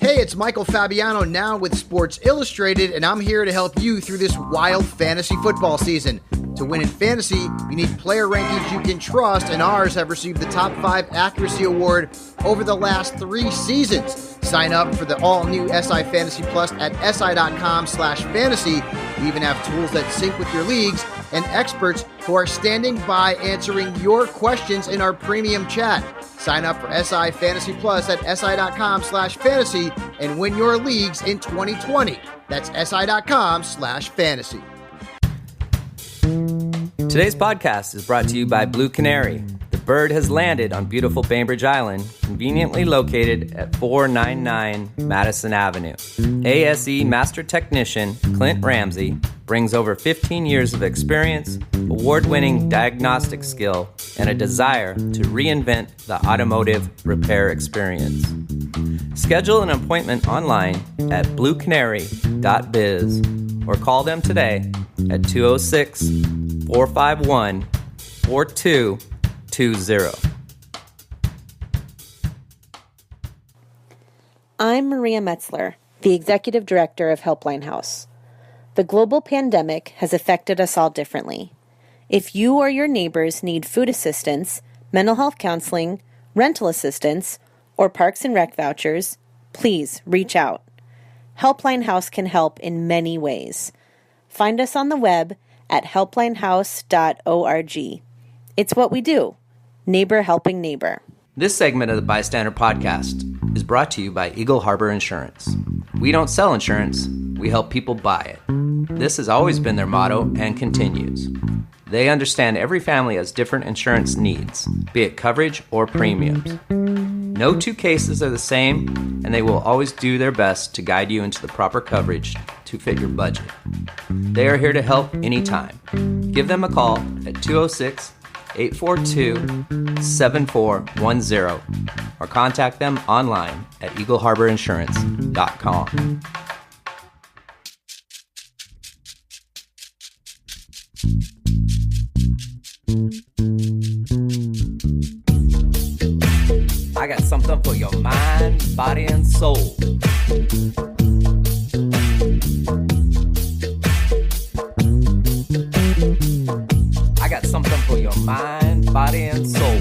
Hey, it's Michael Fabiano now with Sports Illustrated, and I'm here to help you through this wild fantasy football season. To win in fantasy, you need player rankings you can trust, and ours have received the top 5 accuracy award over the last 3 seasons. Sign up for the all-new SI Fantasy Plus at si.com/fantasy. We even have tools that sync with your leagues and experts who are standing by answering your questions in our premium chat. Sign up for SI Fantasy Plus at si.com/fantasy and win your leagues in 2020. That's si.com/fantasy. Today's podcast is brought to you by Blue Canary. The bird has landed on beautiful Bainbridge Island, conveniently located at 499 Madison Avenue. ASE Master Technician Clint Ramsey brings over 15 years of experience, award-winning diagnostic skill, and a desire to reinvent the automotive repair experience. Schedule an appointment online at bluecanary.biz or call them today at 206-451-4220. I'm Maria Metzler, the Executive Director of Helpline House. The global pandemic has affected us all differently. If you or your neighbors need food assistance, mental health counseling, rental assistance, or Parks and Rec vouchers, please reach out. Helpline House can help in many ways. Find us on the web at helplinehouse.org. It's what we do. Neighbor helping neighbor. This segment of the B.I.Stander Podcast is brought to you by Eagle Harbor Insurance. We don't sell insurance, we help people buy it. This has always been their motto and continues. They understand every family has different insurance needs, be it coverage or premiums. No 2 cases are the same, and they will always do their best to guide you into the proper coverage to fit your budget. They are here to help anytime. Give them a call at 206-842-7410 or contact them online at eagleharborinsurance.com. I got something for your mind, body, and soul. I got something for your mind, body, and soul.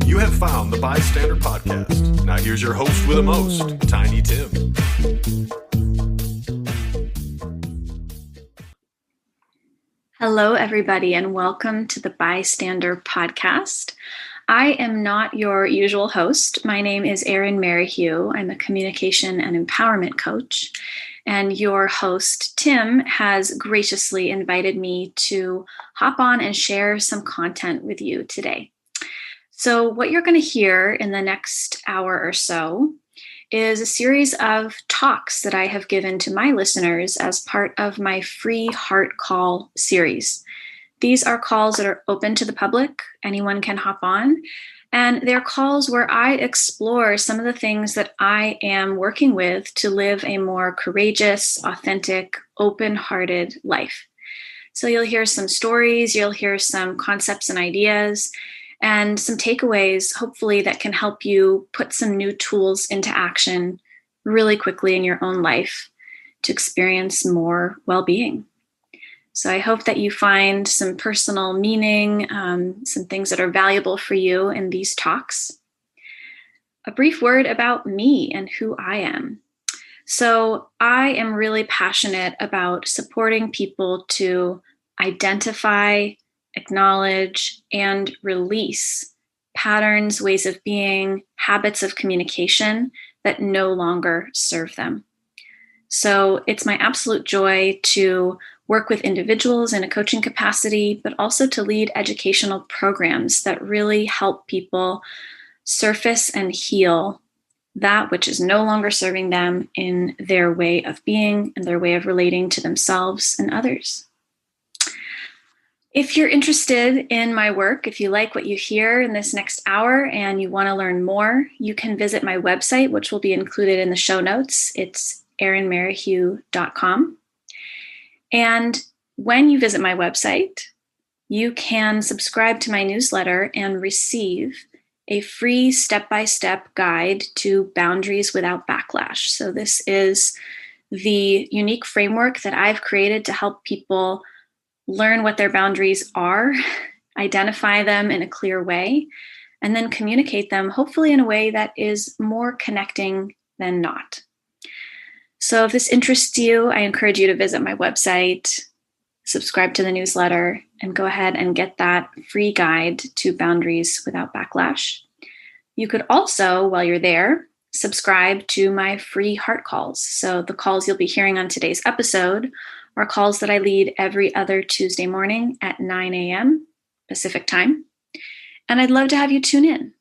You have found the B.I.Stander Podcast. Now here's your host with the most, Tiny Tim. Hello, everybody, and welcome to the B.I.Stander Podcast. I am not your usual host. My name is Erin Merrihew. I'm a communication and empowerment coach, and your host, Tim, has graciously invited me to hop on and share some content with you today. So what you're going to hear in the next hour or so is a series of talks that I have given to my listeners as part of my free Heart Call series. These are calls that are open to the public. Anyone can hop on. And they're calls where I explore some of the things that I am working with to live a more courageous, authentic, open-hearted life. So you'll hear some stories, you'll hear some concepts and ideas, and some takeaways, hopefully, that can help you put some new tools into action really quickly in your own life to experience more well-being. So I hope that you find some personal meaning, some things that are valuable for you in these talks. A brief word about me and who I am. So I am really passionate about supporting people to identify, acknowledge, and release patterns, ways of being, habits of communication that no longer serve them. So it's my absolute joy to work with individuals in a coaching capacity, but also to lead educational programs that really help people surface and heal that which is no longer serving them in their way of being and their way of relating to themselves and others. If you're interested in my work, if you like what you hear in this next hour and you want to learn more, you can visit my website, which will be included in the show notes. It's erinmerrihew.com. And when you visit my website, you can subscribe to my newsletter and receive a free step-by-step guide to boundaries without backlash. So this is the unique framework that I've created to help people learn what their boundaries are, identify them in a clear way, and then communicate them, hopefully in a way that is more connecting than not. So if this interests you, I encourage you to visit my website, subscribe to the newsletter, and go ahead and get that free guide to boundaries without backlash. You could also, while you're there, subscribe to my free heart calls. So the calls you'll be hearing on today's episode are calls that I lead every other Tuesday morning at 9 a.m. Pacific time. And I'd love to have you tune in.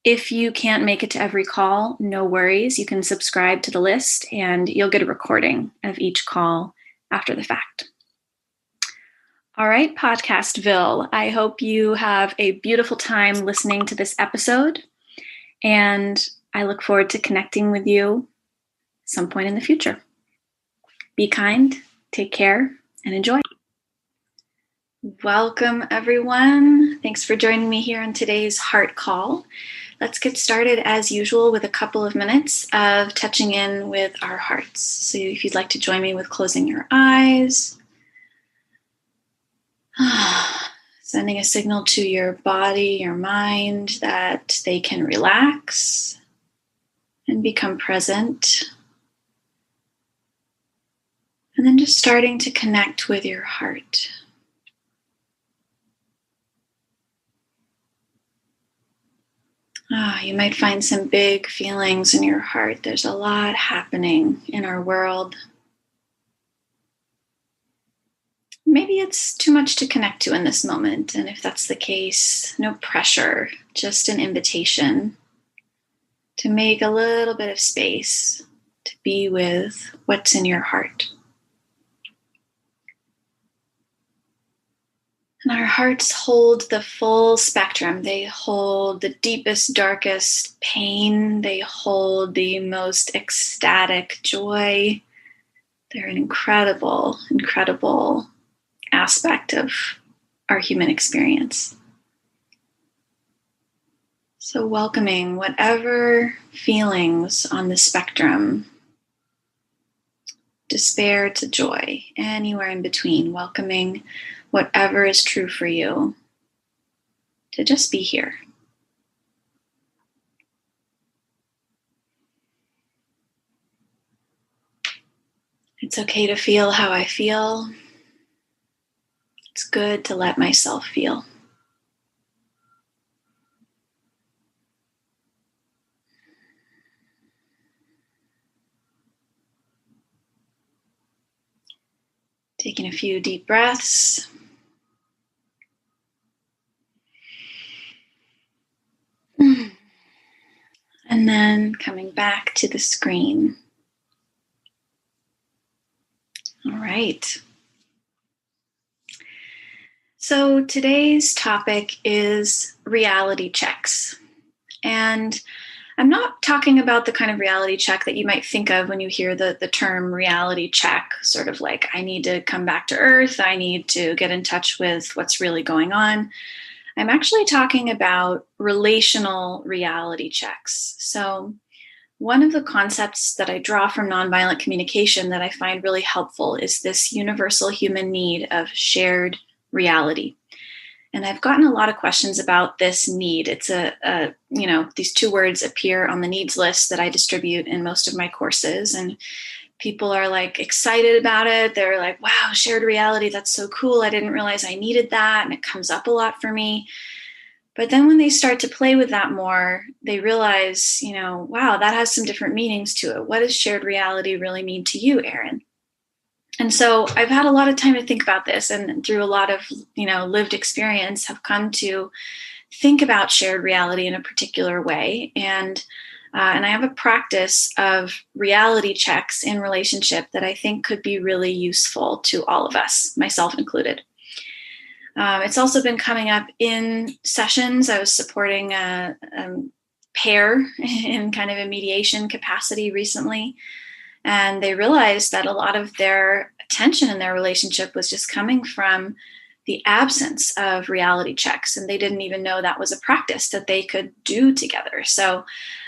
If you can't make it to every call, no worries. You can subscribe to the list and you'll get a recording of each call after the fact. All right, Podcastville, I hope you have a beautiful time listening to this episode. And I look forward to connecting with you some point in the future. Be kind, take care, and enjoy. Welcome, everyone. Thanks for joining me here on today's Heart Call. Let's get started as usual with a couple of minutes of touching in with our hearts. So if you'd like to join me with closing your eyes, sending a signal to your body, your mind that they can relax and become present. And then just starting to connect with your heart. You might find some big feelings in your heart. There's a lot happening in our world. Maybe it's too much to connect to in this moment. And if that's the case, no pressure, just an invitation to make a little bit of space to be with what's in your heart. And our hearts hold the full spectrum. They hold the deepest, darkest pain. They hold the most ecstatic joy. They're an incredible, incredible aspect of our human experience. So welcoming whatever feelings on the spectrum, despair to joy, anywhere in between, welcoming whatever is true for you to just be here. It's okay to feel how I feel. It's good to let myself feel. Taking a few deep breaths. And then coming back to the screen. All right. So today's topic is reality checks. And I'm not talking about the kind of reality check that you might think of when you hear the term reality check, sort of like, I need to come back to earth, I need to get in touch with what's really going on. I'm actually talking about relational reality checks. So one of the concepts that I draw from nonviolent communication that I find really helpful is this universal human need of shared reality. And I've gotten a lot of questions about this need. It's these two words appear on the needs list that I distribute in most of my courses. And people are like excited about it. They're like, wow, shared reality, that's so cool. I didn't realize I needed that. And it comes up a lot for me. But then when they start to play with that more, they realize, wow, that has some different meanings to it. What does shared reality really mean to you, Erin? And so I've had a lot of time to think about this, and through a lot of, lived experience have come to think about shared reality in a particular way. And I have a practice of reality checks in relationship that I think could be really useful to all of us, myself included. It's also been coming up in sessions. I was supporting a pair in kind of a mediation capacity recently, and they realized that a lot of their tension in their relationship was just coming from the absence of reality checks, and they didn't even know that was a practice that they could do together. So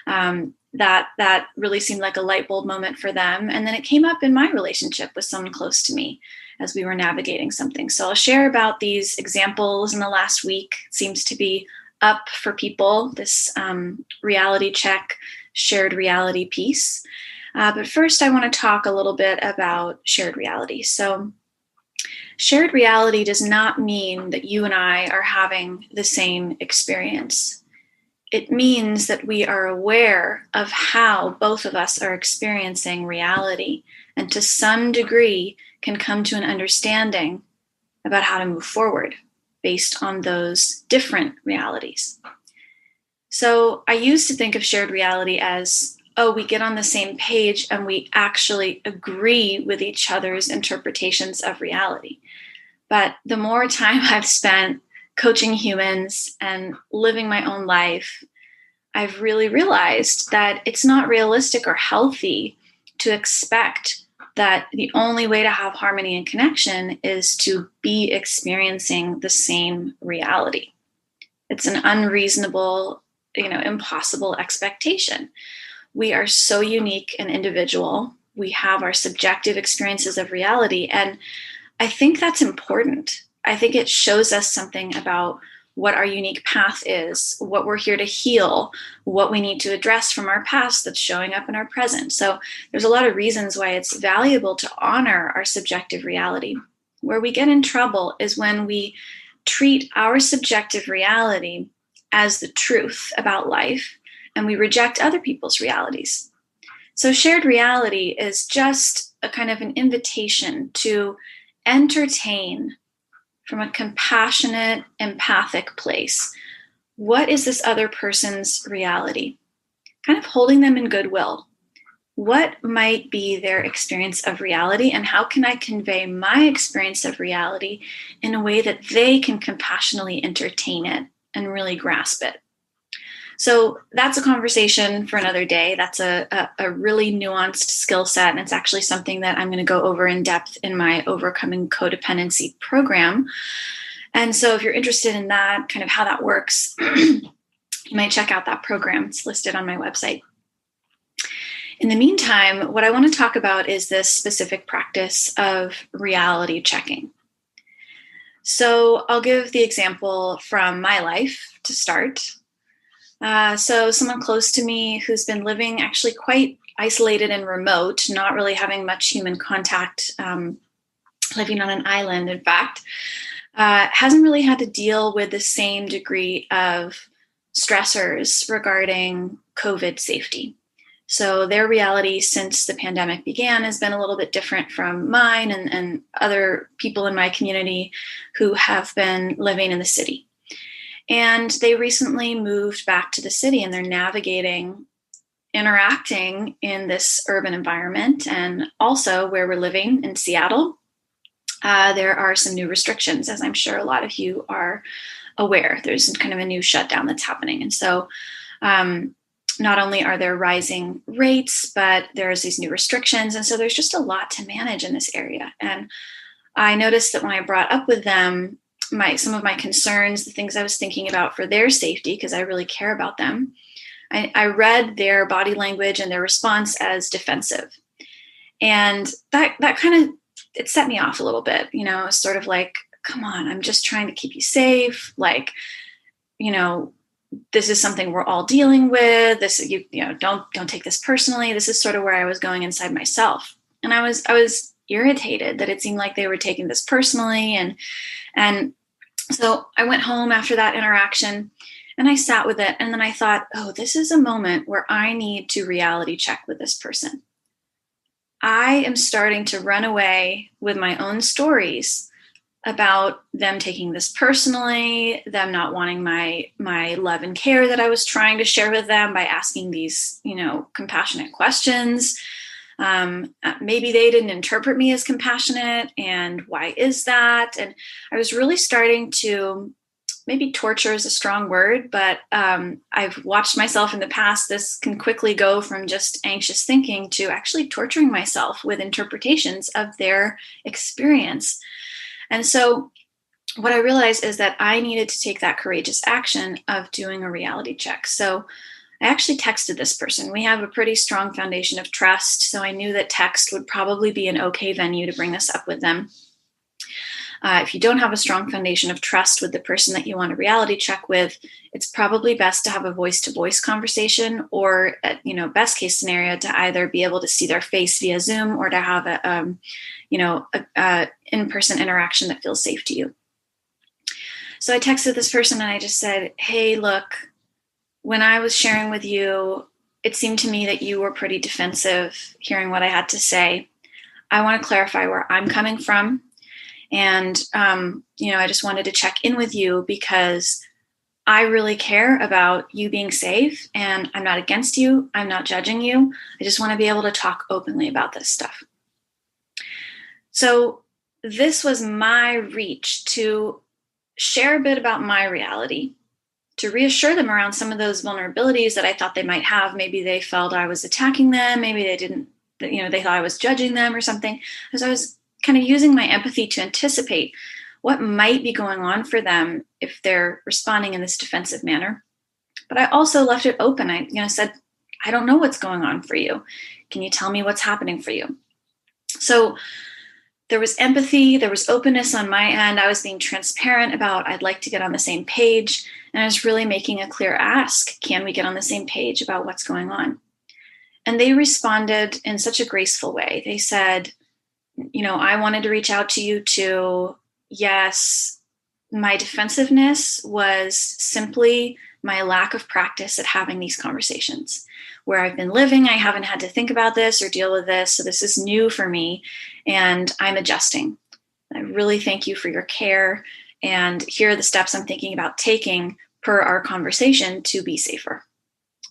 that really seemed like a light bulb moment for them. And then it came up in my relationship with someone close to me as we were navigating something. So I'll share about these examples in the last week. It seems to be up for people, this reality check, shared reality piece. But first, I want to talk a little bit about shared reality. So shared reality does not mean that you and I are having the same experience. It means that we are aware of how both of us are experiencing reality, and to some degree can come to an understanding about how to move forward based on those different realities. So I used to think of shared reality as, oh, we get on the same page and we actually agree with each other's interpretations of reality. But the more time I've spent coaching humans and living my own life, I've really realized that it's not realistic or healthy to expect that the only way to have harmony and connection is to be experiencing the same reality. It's an unreasonable, impossible expectation. We are so unique and individual. We have our subjective experiences of reality. And I think that's important. I think it shows us something about what our unique path is, what we're here to heal, what we need to address from our past that's showing up in our present. So there's a lot of reasons why it's valuable to honor our subjective reality. Where we get in trouble is when we treat our subjective reality as the truth about life, and we reject other people's realities. So shared reality is just a kind of an invitation to entertain from a compassionate, empathic place. What is this other person's reality? Kind of holding them in goodwill. What might be their experience of reality, and how can I convey my experience of reality in a way that they can compassionately entertain it and really grasp it? So that's a conversation for another day. That's a really nuanced skill set. And it's actually something that I'm going to go over in depth in my Overcoming Codependency program. And so if you're interested in that, kind of how that works, you might check out that program. It's listed on my website. In the meantime, what I want to talk about is this specific practice of reality checking. So I'll give the example from my life to start. So someone close to me who's been living actually quite isolated and remote, not really having much human contact, living on an island, in fact, hasn't really had to deal with the same degree of stressors regarding COVID safety. So their reality since the pandemic began has been a little bit different from mine and other people in my community who have been living in the city. And they recently moved back to the city, and they're navigating, interacting in this urban environment. And also where we're living in Seattle, there are some new restrictions, as I'm sure a lot of you are aware. There's kind of a new shutdown that's happening. And so not only are there rising rates, but there's these new restrictions. And so there's just a lot to manage in this area. And I noticed that when I brought up with them some of my concerns, the things I was thinking about for their safety, because I really care about them, I read their body language and their response as defensive. And that kind of, it set me off a little bit, sort of like, come on, I'm just trying to keep you safe. Like, this is something we're all dealing with. This, don't take this personally. This is sort of where I was going inside myself. And I was irritated that it seemed like they were taking this personally. And so I went home after that interaction and I sat with it. And then I thought, oh, this is a moment where I need to reality check with this person. I am starting to run away with my own stories about them taking this personally, them not wanting my love and care that I was trying to share with them by asking these, compassionate questions. Maybe they didn't interpret me as compassionate, and why is that? And I was really starting to, maybe torture is a strong word, but I've watched myself in the past. This can quickly go from just anxious thinking to actually torturing myself with interpretations of their experience. And so what I realized is that I needed to take that courageous action of doing a reality check. So I actually texted this person. We have a pretty strong foundation of trust, so I knew that text would probably be an okay venue to bring this up with them. If you don't have a strong foundation of trust with the person that you want a reality check with, it's probably best to have a voice-to-voice conversation, or, best case scenario, to either be able to see their face via Zoom or to have a in-person interaction that feels safe to you. So I texted this person and I just said, hey, look, when I was sharing with you, it seemed to me that you were pretty defensive hearing what I had to say. I want to clarify where I'm coming from. And, I just wanted to check in with you because I really care about you being safe, and I'm not against you. I'm not judging you. I just want to be able to talk openly about this stuff. So this was my reach to share a bit about my reality, to reassure them around some of those vulnerabilities that I thought they might have. Maybe they felt I was attacking them. Maybe they didn't, they thought I was judging them or something. Because I was kind of using my empathy to anticipate what might be going on for them if they're responding in this defensive manner. But I also left it open. I said, I don't know what's going on for you. Can you tell me what's happening for you? So there was empathy, there was openness on my end. I was being transparent about I'd like to get on the same page. And I was really making a clear ask, can we get on the same page about what's going on? And they responded in such a graceful way. They said, I wanted to reach out to you too. Yes, my defensiveness was simply my lack of practice at having these conversations. Where I've been living, I haven't had to think about this or deal with this. So this is new for me, and I'm adjusting. I really thank you for your care. And here are the steps I'm thinking about taking per our conversation to be safer.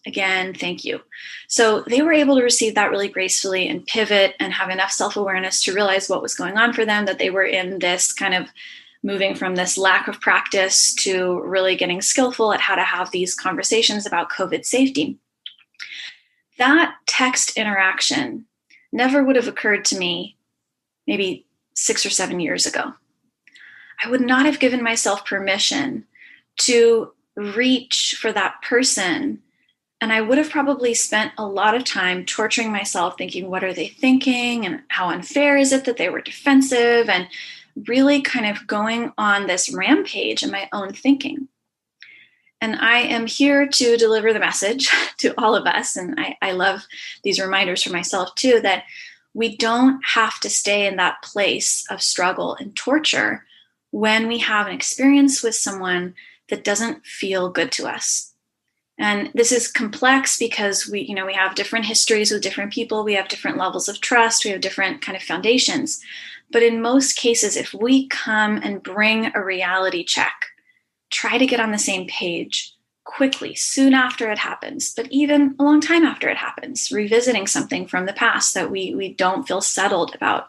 Again, thank you. So they were able to receive that really gracefully and pivot and have enough self-awareness to realize what was going on for them, that they were in this kind of moving from this lack of practice to really getting skillful at how to have these conversations about COVID safety. That text interaction never would have occurred to me maybe 6 or 7 years ago. I would not have given myself permission to reach for that person. And I would have probably spent a lot of time torturing myself thinking, what are they thinking? And how unfair is it that they were defensive? And really kind of going on this rampage in my own thinking. And I am here to deliver the message to all of us. And I love these reminders for myself too, that we don't have to stay in that place of struggle and torture when we have an experience with someone that doesn't feel good to us. And this is complex because we have different histories with different people. We have different levels of trust. We have different kind of foundations. But in most cases, if we come and bring a reality check, try to get on the same page quickly, soon after it happens, but even a long time after it happens, revisiting something from the past that we don't feel settled about,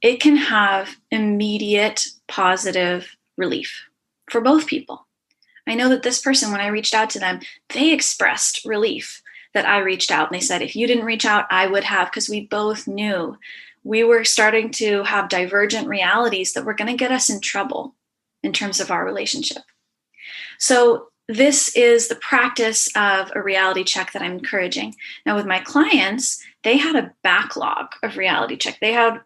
it can have immediate positive relief for both people. I know that this person, when I reached out to them, they expressed relief that I reached out. And they said, if you didn't reach out, I would have, because we both knew we were starting to have divergent realities that were going to get us in trouble in terms of our relationship. So this is the practice of a reality check that I'm encouraging. Now with my clients, they had a backlog of reality check. They had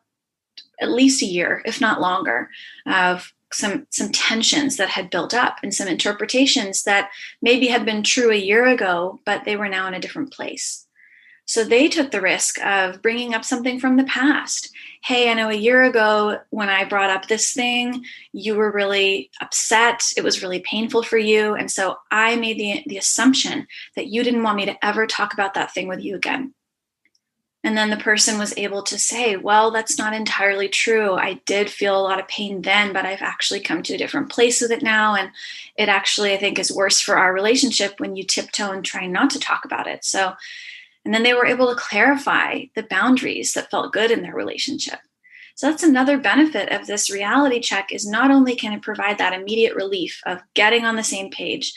at least a year, if not longer, of some tensions that had built up and some interpretations that maybe had been true a year ago, but they were now in a different place. So they took the risk of bringing up something from the past. Hey, I know a year ago when I brought up this thing, you were really upset. It was really painful for you. And so I made the assumption that you didn't want me to ever talk about that thing with you again. And then the person was able to say, well, that's not entirely true. I did feel a lot of pain then, but I've actually come to a different place with it now. And it actually, I think, is worse for our relationship when you tiptoe and try not to talk about it. So And then they were able to clarify the boundaries that felt good in their relationship. So that's another benefit of this reality check, is not only can it provide that immediate relief of getting on the same page,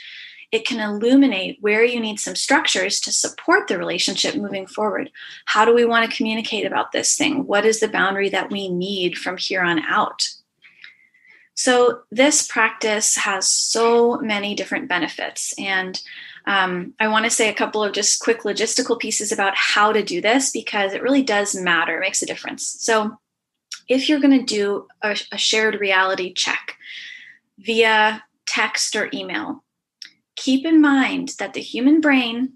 it can illuminate where you need some structures to support the relationship moving forward. How do we want to communicate about this thing? What is the boundary that we need from here on out? So this practice has so many different benefits. And I want to say a couple of just quick logistical pieces about how to do this, because it really does matter. It makes a difference. So if you're going to do a shared reality check via text or email, keep in mind that the human brain,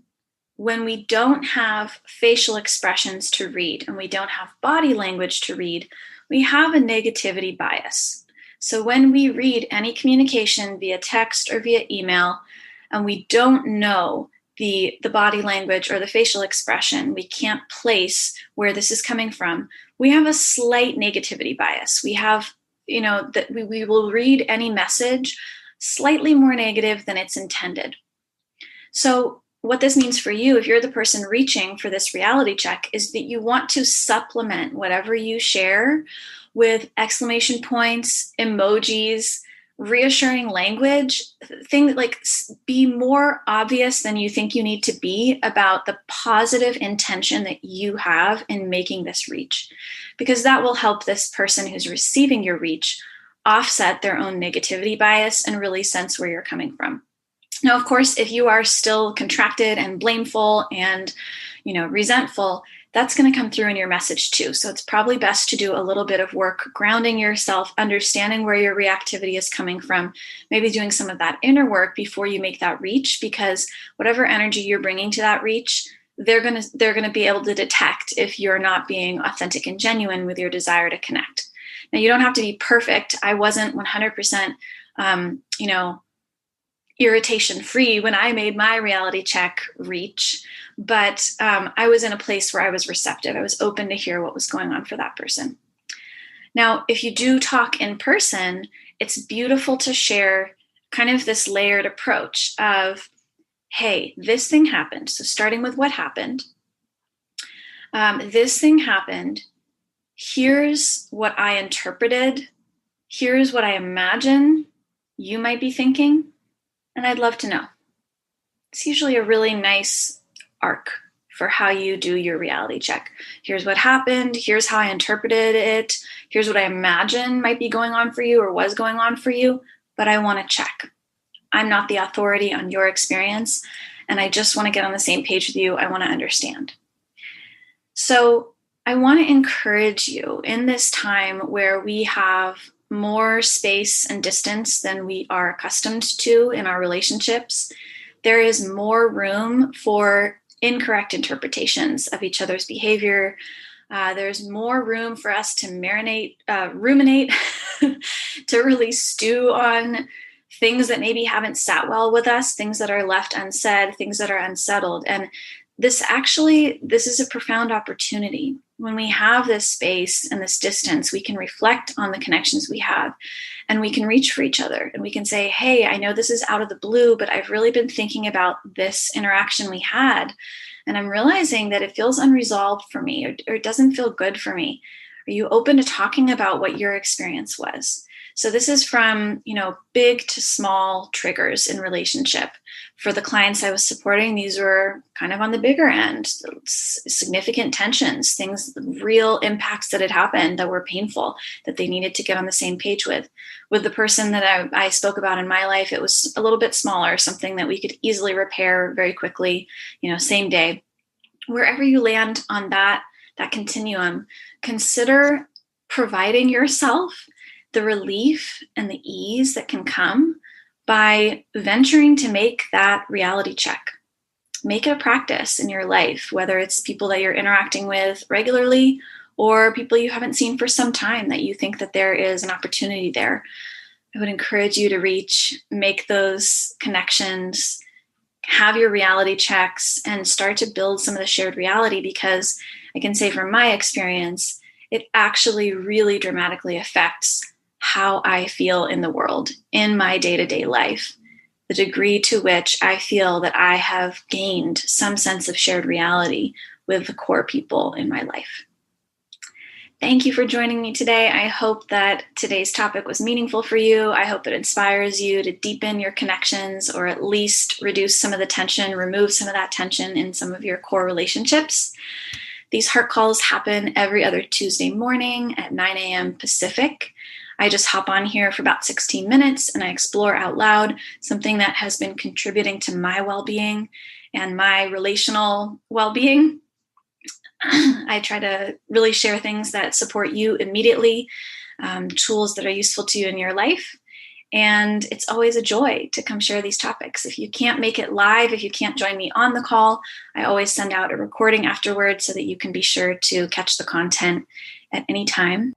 when we don't have facial expressions to read and we don't have body language to read, we have a negativity bias. So when we read any communication via text or via email, and we don't know the body language or the facial expression, we can't place where this is coming from, we have a slight negativity bias. We have, that we will read any message slightly more negative than it's intended. So what this means for you, if you're the person reaching for this reality check, is that you want to supplement whatever you share with exclamation points, emojis, reassuring language, things like be more obvious than you think you need to be about the positive intention that you have in making this reach, because that will help this person who's receiving your reach offset their own negativity bias and really sense where you're coming from. Now, of course, if you are still contracted and blameful and, resentful, that's going to come through in your message too. So it's probably best to do a little bit of work grounding yourself, understanding where your reactivity is coming from, maybe doing some of that inner work before you make that reach, because whatever energy you're bringing to that reach, they're going to be able to detect if you're not being authentic and genuine with your desire to connect. Now, you don't have to be perfect. I wasn't 100%, irritation free when I made my reality check reach, but I was in a place where I was receptive. I was open to hear what was going on for that person. Now, if you do talk in person, it's beautiful to share kind of this layered approach of, hey, this thing happened. So starting with what happened. This thing happened. Here's what I interpreted. Here's what I imagine you might be thinking. And I'd love to know. It's usually a really nice arc for how you do your reality check. Here's what happened. Here's how I interpreted it. Here's what I imagine might be going on for you or was going on for you. But I want to check. I'm not the authority on your experience. And I just want to get on the same page with you. I want to understand. So I want to encourage you in this time where we have more space and distance than we are accustomed to in our relationships. There is more room for incorrect interpretations of each other's behavior. There's more room for us to ruminate, to really stew on things that maybe haven't sat well with us, things that are left unsaid, things that are unsettled. And this is a profound opportunity. When we have this space and this distance, we can reflect on the connections we have, and we can reach for each other, and we can say, hey, I know this is out of the blue, but I've really been thinking about this interaction we had, and I'm realizing that it feels unresolved for me, or it doesn't feel good for me. Are you open to talking about what your experience was? So this is from, big to small triggers in relationship. For the clients I was supporting, these were kind of on the bigger end, significant tensions, things, real impacts that had happened that were painful, that they needed to get on the same page with. With the person that I spoke about in my life, it was a little bit smaller, something that we could easily repair very quickly, same day. Wherever you land on that continuum, consider providing yourself the relief and the ease that can come by venturing to make that reality check. Make it a practice in your life, whether it's people that you're interacting with regularly or people you haven't seen for some time that you think that there is an opportunity there. I would encourage you to reach, make those connections, have your reality checks, and start to build some of the shared reality, because I can say from my experience, it actually really dramatically affects how I feel in the world, in my day-to-day life. the degree to which I feel that I have gained some sense of shared reality with the core people in my life. Thank you for joining me today. I hope that today's topic was meaningful for you. I hope it inspires you to deepen your connections, or at least reduce some of the tension, remove some of that tension in some of your core relationships. These heart calls happen every other Tuesday morning at 9 a.m. Pacific. I just hop on here for about 16 minutes and I explore out loud something that has been contributing to my well-being and my relational well-being. I try to really share things that support you immediately, tools that are useful to you in your life. And it's always a joy to come share these topics. If you can't make it live, if you can't join me on the call, I always send out a recording afterwards so that you can be sure to catch the content at any time.